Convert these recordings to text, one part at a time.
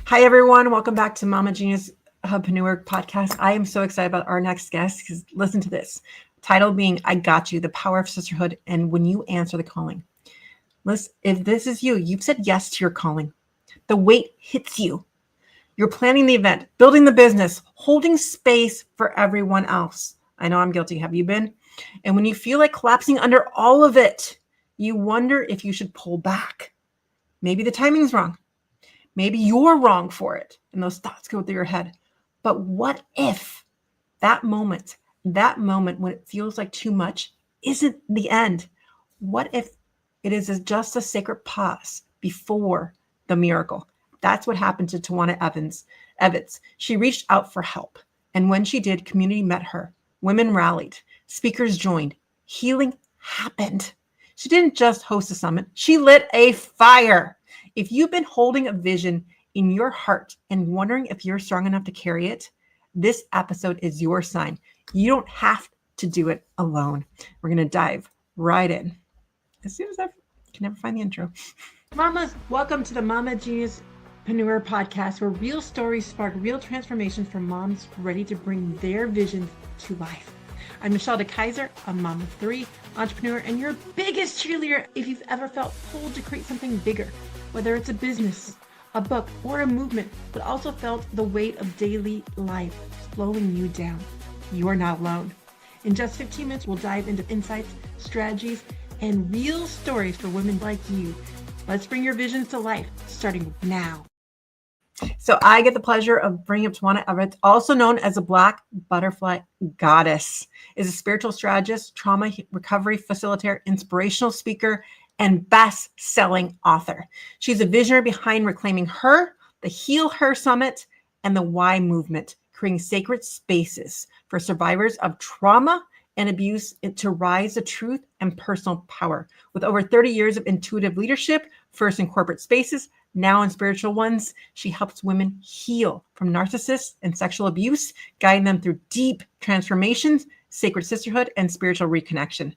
Hi, everyone. Welcome back to Mama Genius Hubpreneur podcast. I am so excited about our next guest because listen to this. Title being I Got You, the Power of Sisterhood, and when you answer the calling. Listen, if this is you, you've said yes to your calling. The weight hits you. You're planning the event, building the business, holding space for everyone else. I know I'm guilty. Have you been? And when you feel like collapsing under all of it, you wonder if you should pull back. Maybe the timing's wrong. Maybe you're wrong for it. And those thoughts go through your head. But what if that moment when it feels like too much isn't the end? What if it is just a sacred pause before the miracle? That's what happened to Tywanah Evette. She reached out for help. And when she did, community met her. Women rallied. Speakers joined. Healing happened. She didn't just host a summit. She lit a fire. If you've been holding a vision in your heart and wondering if you're strong enough to carry it, this episode is your sign. You don't have to do it alone. We're going to dive right in. As soon as I can never find the intro. Mamas, welcome to the Mama Genius Hubpreneur podcast, where real stories spark real transformations for moms ready to bring their visions to life. I'm Michelle DeKaiser, a mom of 3, entrepreneur, and your biggest cheerleader if you've ever felt pulled to create something bigger, whether it's a business, a book, or a movement, but also felt the weight of daily life slowing you down. You are not alone. In just 15 minutes, we'll dive into insights, strategies, and real stories for women like you. Let's bring your visions to life, starting now. So I get the pleasure of bringing up Tywanah Evette, also known as a Black Butterfly Goddess, is a spiritual strategist, trauma recovery facilitator, inspirational speaker, and best-selling author. She's a visionary behind Reclaiming Her, the HealHER Summit, and the Why Movement, creating sacred spaces for survivors of trauma and abuse to rise to truth and personal power. With over 30 years of intuitive leadership, first in corporate spaces, now in spiritual ones, she helps women heal from narcissists and sexual abuse, guiding them through deep transformations, sacred sisterhood, and spiritual reconnection.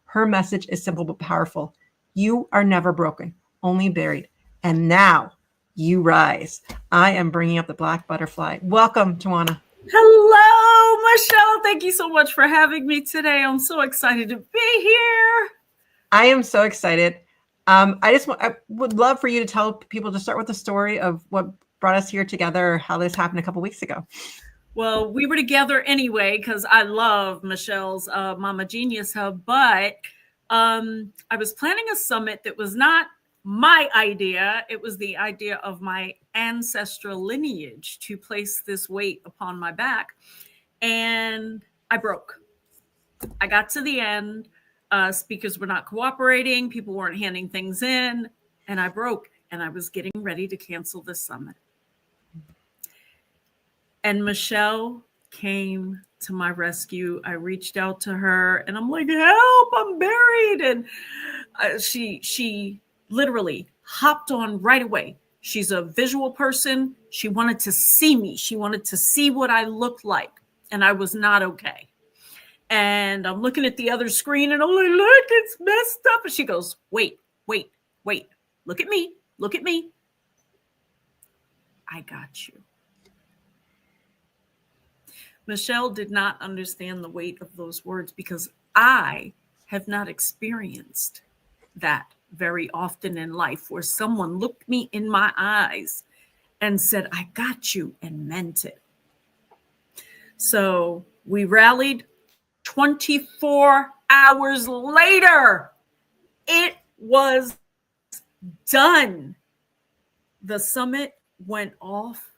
Her message is simple but powerful. You are never broken, only buried. And now you rise. I am bringing up the Black Butterfly. Welcome, Tywanah. Hello, Michelle. Thank you so much for having me today. I'm so excited to be here. I am so excited. I would love for you to tell people to start with the story of what brought us here together, how this happened a couple weeks ago. Well, we were together anyway because I love Michelle's Mama Genius Hub, but I was planning a summit that was not my idea. It was the idea of my ancestral lineage to place this weight upon my back. And I broke. I got to the end. Speakers were not cooperating. People weren't handing things in. And I broke. And I was getting ready to cancel the summit. And Michelle came to my rescue. I reached out to her and I'm like, help, I'm buried. And she literally hopped on right away. She's a visual person. She wanted to see me. She wanted to see what I looked like. And I was not okay. And I'm looking at the other screen and I'm like, look, it's messed up. And she goes, wait. Look at me. I got you. Michelle did not understand the weight of those words because I have not experienced that very often in life where someone looked me in my eyes and said, I got you, and meant it. So we rallied. 24 hours later, it was done. The summit went off.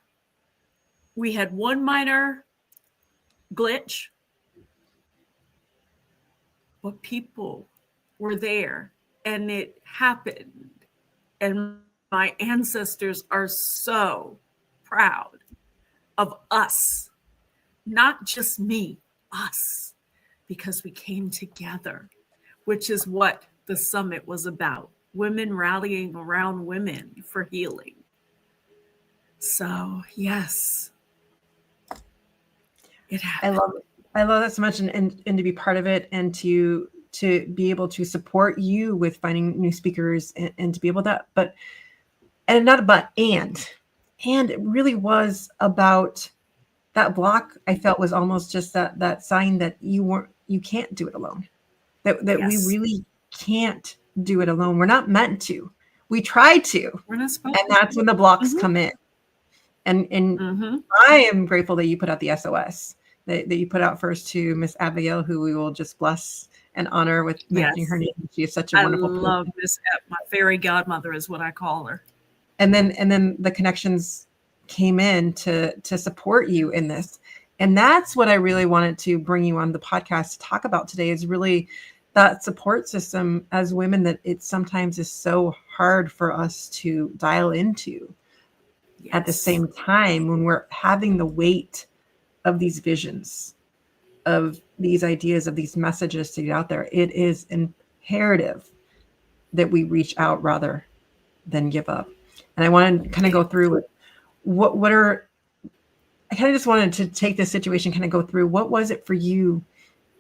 We had one minor glitch, but people were there and it happened. And my ancestors are so proud of us, not just me, us. Because we came together, which is what the summit was about. Women rallying around women for healing. So, yes, it happened. I love that so much, and to be part of it, and to be able to support you with finding new speakers, and to be able to, and And it really was about that block. I felt was almost just that sign that you can't do it alone. That we Yes. really can't do it alone. We're not meant to. We try to. We're not supposed And that's when the blocks Mhm. come in. And Mhm. I am grateful that you put out the SOS, that you put out first to Miss Abigail, who we will just bless and honor with mentioning her Yes. name. She is such a I wonderful person. love Miss my fairy godmother is what I call her. And then the connections came in to support you in this. And that's what I really wanted to bring you on the podcast to talk about today, is really that support system as women that it sometimes is so hard for us to dial into at the Yes. same time when we're having the weight of these visions, of these ideas, of these messages to get out there. It is imperative that we reach out rather than give up. And I want to kind of go through what are, I kind of just wanted to take this situation, kind of go through what was it for you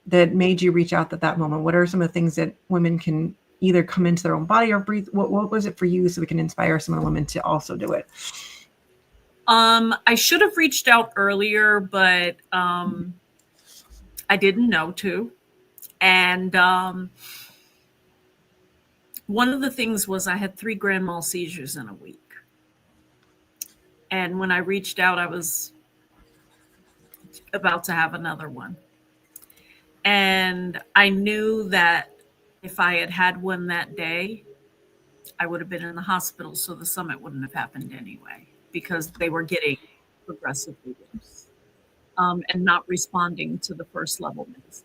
that made you reach out at that moment? What are some of the things that women can either come into their own body or breathe? What was it for you, so we can inspire some of the women to also do it? I should have reached out earlier, but I didn't know to. And one of the things was I had 3 grand mal seizures in a week. And when I reached out, I was about to have another one. And I knew that if I had had one that day, I would have been in the hospital, so the summit wouldn't have happened anyway, because they were getting progressively worse and not responding to the first level medicine.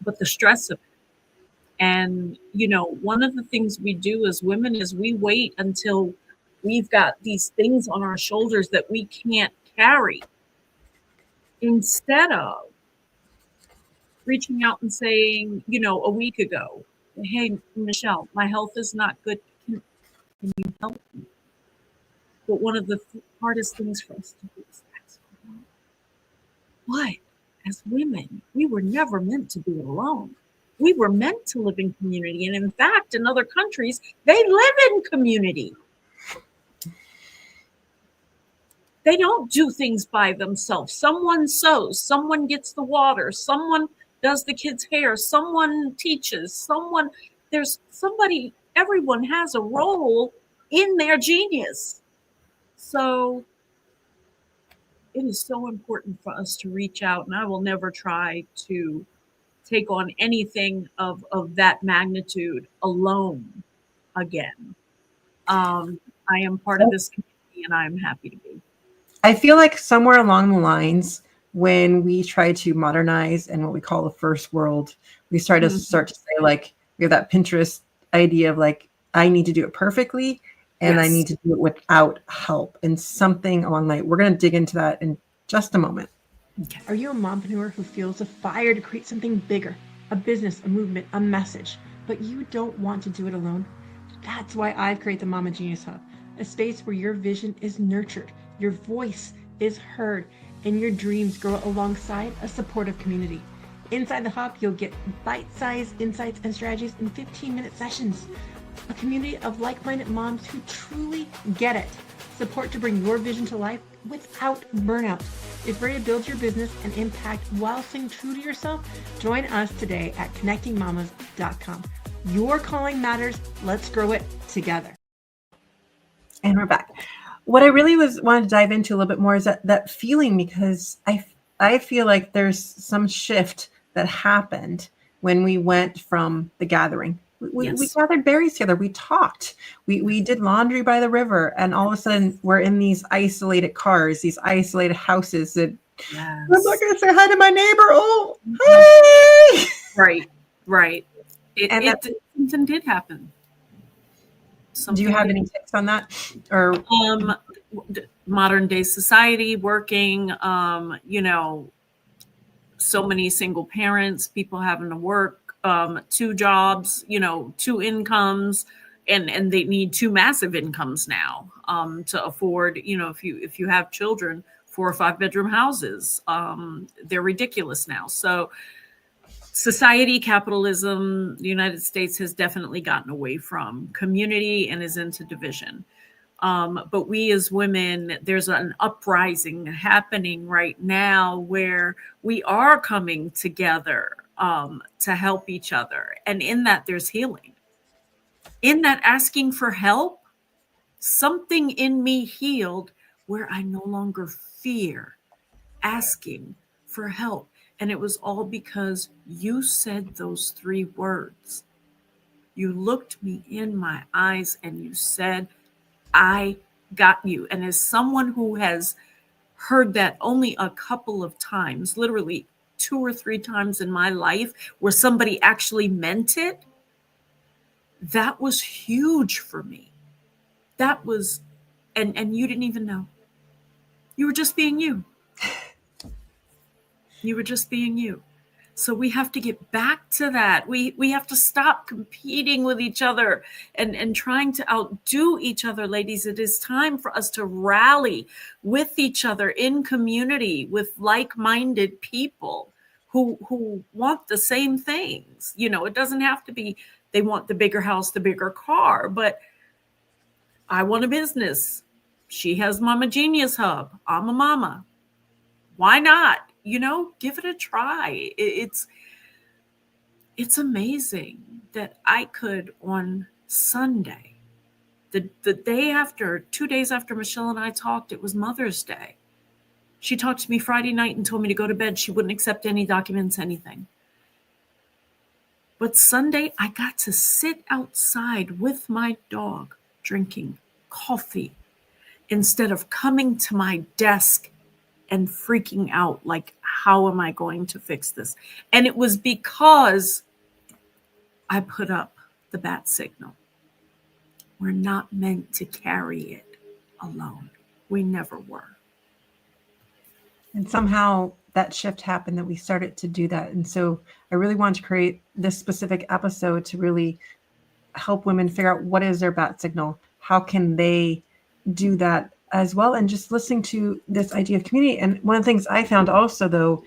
But the stress of it. And, you know, one of the things we do as women is we wait until we've got these things on our shoulders that we can't carry, instead of reaching out and saying, you know, a week ago, hey, Michelle, my health is not good. Can you help me? But one of the hardest things for us to do is ask for help. But as women, we were never meant to do it alone. We were meant to live in community. And in fact, in other countries, they live in community. They don't do things by themselves. Someone sews, someone gets the water, someone does the kids' hair, someone teaches, there's somebody, everyone has a role in their genius. So it is so important for us to reach out, and I will never try to take on anything of that magnitude alone again. I am part of this community, and I am happy to be. I feel like somewhere along the lines, when we try to modernize and what we call the first world, we start to say, like, we have that Pinterest idea of like, I need to do it perfectly, and I need to do it without help, and something along that. We're going to dig into that in just a moment. Okay. Are you a mompreneur who feels a fire to create something bigger, a business, a movement, a message, but you don't want to do it alone? That's why I've created the Mama Genius Hub, a space where your vision is nurtured, your voice is heard, and your dreams grow alongside a supportive community. Inside the hub, you'll get bite-sized insights and strategies in 15-minute sessions. A community of like-minded moms who truly get it. Support to bring your vision to life without burnout. If ready to build your business and impact while staying true to yourself, join us today at connectingmamas.com. Your calling matters. Let's grow it together. And we're back. What I really wanted to dive into a little bit more is that feeling, because I feel like there's some shift that happened when we went from the gathering. We gathered berries together. We talked. We did laundry by the river, and all of a sudden we're in these isolated cars, these isolated houses. That I'm not going to say hi to my neighbor. Oh, hey! Right. Something did happen. Do you have any tips on that? Or modern day society, working, you know, so many single parents, people having to work 2 jobs, you know, 2 incomes, and they need 2 massive incomes now to afford, you know, if you have children, 4 or 5 bedroom houses, they're ridiculous now. So society, capitalism, the United States has definitely gotten away from community and is into division. But we as women, there's an uprising happening right now where we are coming together to help each other. And in that, there's healing. In that, asking for help, something in me healed where I no longer fear asking for help. And it was all because you said those 3 words. You looked me in my eyes and you said, I got you. And as someone who has heard that only a couple of times, literally 2 or 3 times in my life, where somebody actually meant it, that was huge for me. That was, and you didn't even know. You were just being you. You were just being you. So we have to get back to that. We have to stop competing with each other and trying to outdo each other, ladies. It is time for us to rally with each other in community with like-minded people who want the same things. You know, it doesn't have to be they want the bigger house, the bigger car, but I want a business. She has Mama Genius Hub. I'm a mama. Why not? You know, give it a try. It's amazing that I could on Sunday, the day after, 2 days after Michelle and I talked, it was Mother's Day. She talked to me Friday night and told me to go to bed. She wouldn't accept any documents, anything. But Sunday, I got to sit outside with my dog drinking coffee instead of coming to my desk and freaking out like, how am I going to fix this? And it was because I put up the bat signal. We're not meant to carry it alone. We never were. And somehow that shift happened that we started to do that. And so I really wanted to create this specific episode to really help women figure out what is their bat signal. How can they do that as well? And just listening to this idea of community. And one of the things I found also, though,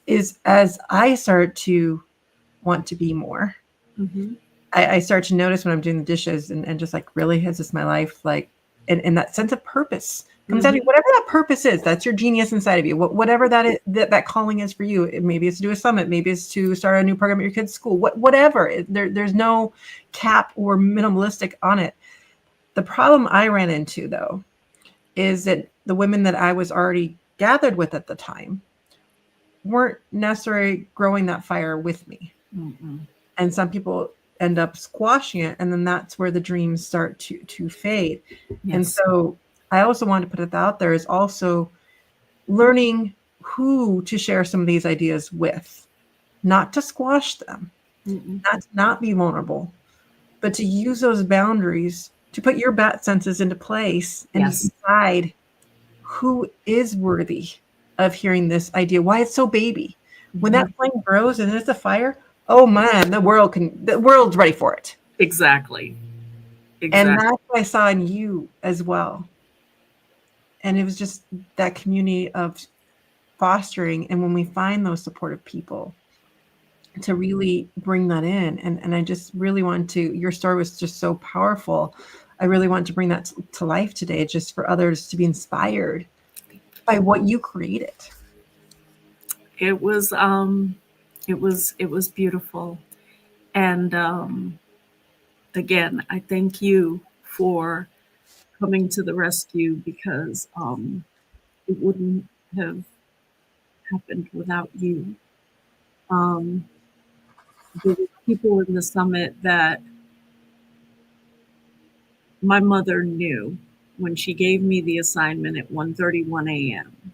is as I start to want to be more, I start to notice when I'm doing the dishes and just like, really, is this my life? Like, and that sense of purpose comes out of you, whatever that purpose is. That's your genius inside of you. Whatever that is, that calling is for you. Maybe it's to do a summit. Maybe it's to start a new program at your kid's school. Whatever. There's no cap or minimalistic on it. The problem I ran into, though, is that the women that I was already gathered with at the time weren't necessarily growing that fire with me. And some people end up squashing it, and then that's where the dreams start to fade. Yes. And so I also wanted to put it out there is also learning who to share some of these ideas with, not to squash them, not be vulnerable, but to use those boundaries to put your bat senses into place and decide who is worthy of hearing this idea, why it's so baby. When that flame grows and there's a fire, oh man, the world's ready for it. Exactly. And that's what I saw in you as well. And it was just that community of fostering. And when we find those supportive people, to really bring that in. And I just really want to, your story was just so powerful. I really want to bring that to life today, just for others to be inspired by what you created. It was beautiful. And again, I thank you for coming to the rescue, because it wouldn't have happened without you. There were people in the summit that my mother knew when she gave me the assignment at 1:31 a.m.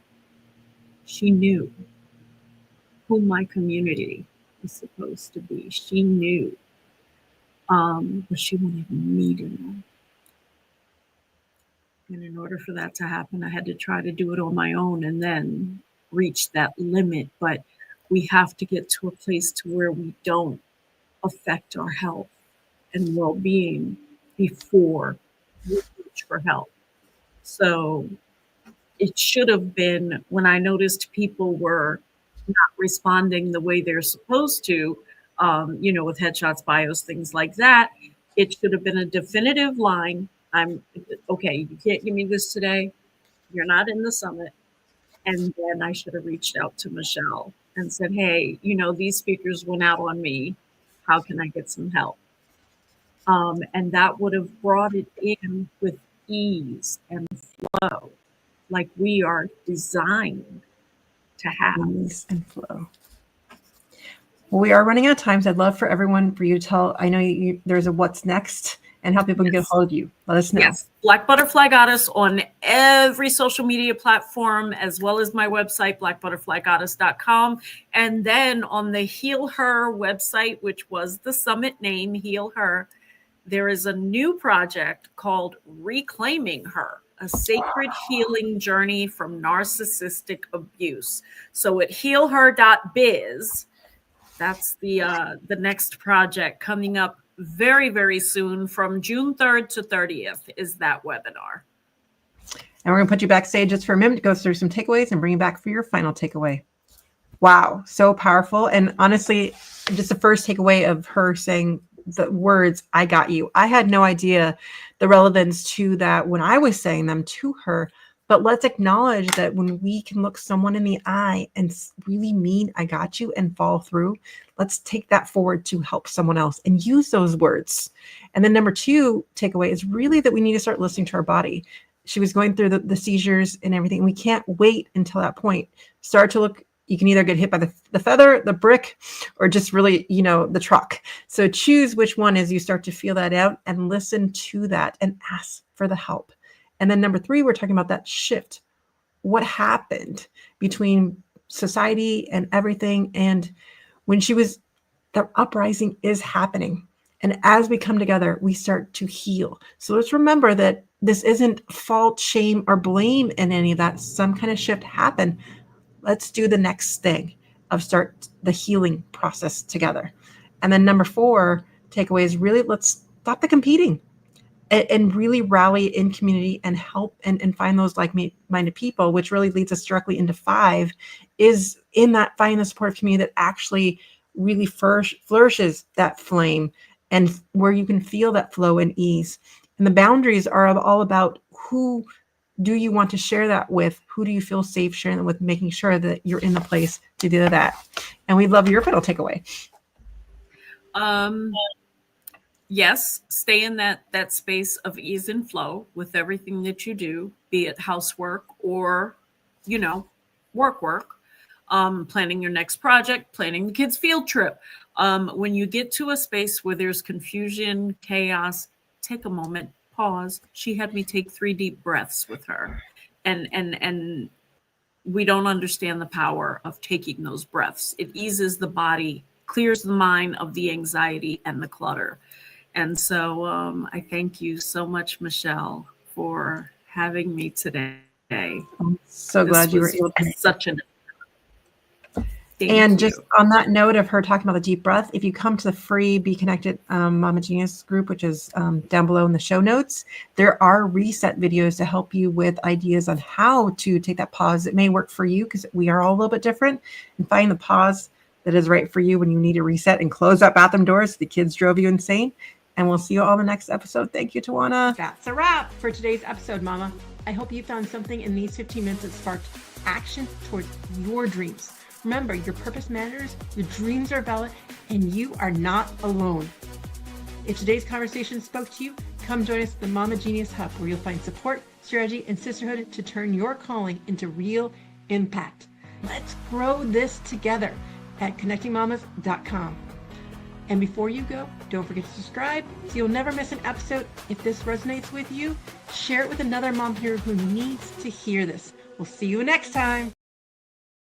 She knew who my community was supposed to be. She knew, but she wanted me to know. And in order for that to happen, I had to try to do it on my own and then reach that limit. But we have to get to a place to where we don't affect our health and well-being before we reach for help. So it should have been when I noticed people were not responding the way they're supposed to, with headshots, bios, things like that. It should have been a definitive line. okay, you can't give me this today. You're not in the summit. And then I should have reached out to Michelle and said, hey, these speakers went out on me. How can I get some help? And that would have brought it in with ease and flow, like we are designed to have. Ease and flow. Well, we are running out of time, so I'd love for you to tell, I know there's a what's next and how people can get a hold of you. Let us know. Yes, Black Butterfly Goddess on every social media platform, as well as my website, blackbutterflygoddess.com. And then on the HealHER website, which was the summit name, HealHER, there is a new project called Reclaiming Her, a sacred healing journey from narcissistic abuse. So at healher.biz, that's the next project coming up very, very soon. From June 3rd to 30th is that webinar. And we're going to put you backstage just for a minute to go through some takeaways and bring you back for your final takeaway. Wow, so powerful. And honestly, just the first takeaway of her saying the words, I got you. I had no idea the relevance to that when I was saying them to her. But let's acknowledge that when we can look someone in the eye and really mean, I got you, and follow through, let's take that forward to help someone else and use those words. And then number 2 takeaway is really that we need to start listening to our body. She was going through the seizures and everything. We can't wait until that point. Start to look. You can either get hit by the feather, the brick, or just really, the truck. So choose which one as you start to feel that out and listen to that and ask for the help. And then number 3, we're talking about that shift. What happened between society and everything? And when the uprising is happening. And as we come together, we start to heal. So let's remember that this isn't fault, shame, or blame in any of that. Some kind of shift happened. Let's do the next thing of start the healing process together. And then number 4 takeaway is really let's stop the competing and really rally in community and help and find those like-minded people, which really leads us directly into 5 is in that finding the supportive community that actually really flourishes that flame and where you can feel that flow and ease. And the boundaries are all about who do you want to share that with? Who do you feel safe sharing it with? Making sure that you're in the place to do that. And we'd love your final takeaway. Yes, stay in that space of ease and flow with everything that you do, be it housework or, work, planning your next project, planning the kids' field trip. When you get to a space where there's confusion, chaos, take a moment, pause. She had me take 3 deep breaths with her. And we don't understand the power of taking those breaths. It eases the body, clears the mind of the anxiety and the clutter. And so I thank you so much, Michelle, for having me today. I'm so glad you were able to. Such an And just on that note of her talking about the deep breath, if you come to the free Be Connected Mama Genius group, which is down below in the show notes, there are reset videos to help you with ideas on how to take that pause. It may work for you because we are all a little bit different, and find the pause that is right for you when you need to reset and close that bathroom doors. The kids drove you insane. And we'll see you all in the next episode. Thank you, Tywanah. That's a wrap for today's episode, Mama. I hope you found something in these 15 minutes that sparked action towards your dreams. Remember, your purpose matters, your dreams are valid, and you are not alone. If today's conversation spoke to you, come join us at the Mama Genius Hub, where you'll find support, strategy, and sisterhood to turn your calling into real impact. Let's grow this together at connectingmamas.com. And before you go, don't forget to subscribe so you'll never miss an episode. If this resonates with you, share it with another mom here who needs to hear this. We'll see you next time.